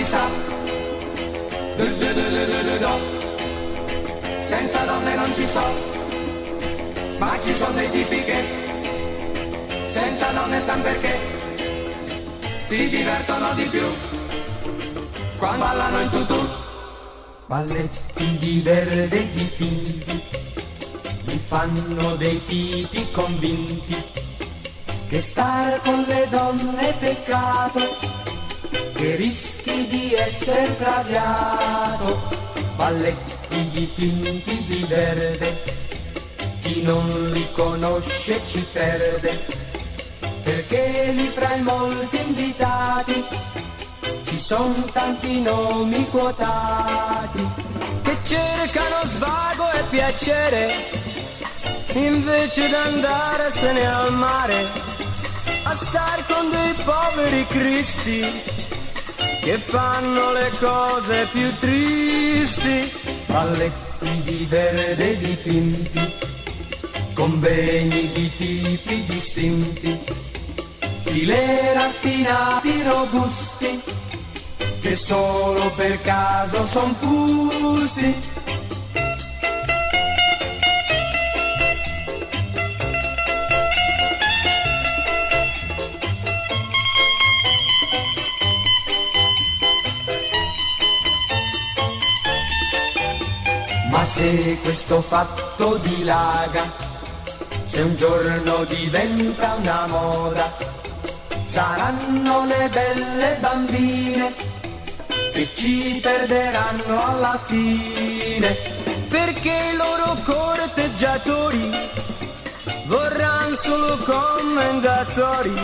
si sta, senza donne non ci so, ma ci sono dei tipi che senza donne stan perché si divertono di più quando ballano in tutù. Balletti di verde dipinti mi fanno dei tipi convinti che stare con le donne è peccato, che rischi di essere traviato. Balletti dipinti di verde, chi non li conosce ci perde, perché lì fra i molti invitati ci sono tanti nomi quotati che cercano svago e piacere invece d'andarsene al mare a star con dei poveri cristi che fanno le cose più tristi. Balletti di verde dipinti, convegni di tipi distinti, stile raffinati robusti che solo per caso son fusti. Ma se questo fatto dilaga, se un giorno diventa una moda, saranno le belle bambine che ci perderanno alla fine, perché i loro corteggiatori vorranno solo commendatori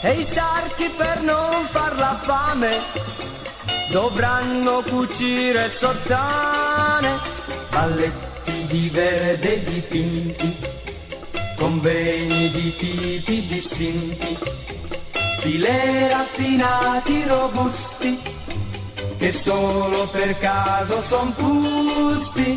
e i sarti per non far la fame dovranno cucire sottane. Balletti di verde dipinti, convegni di tipi distinti, stile raffinati robusti che solo per caso son fusti.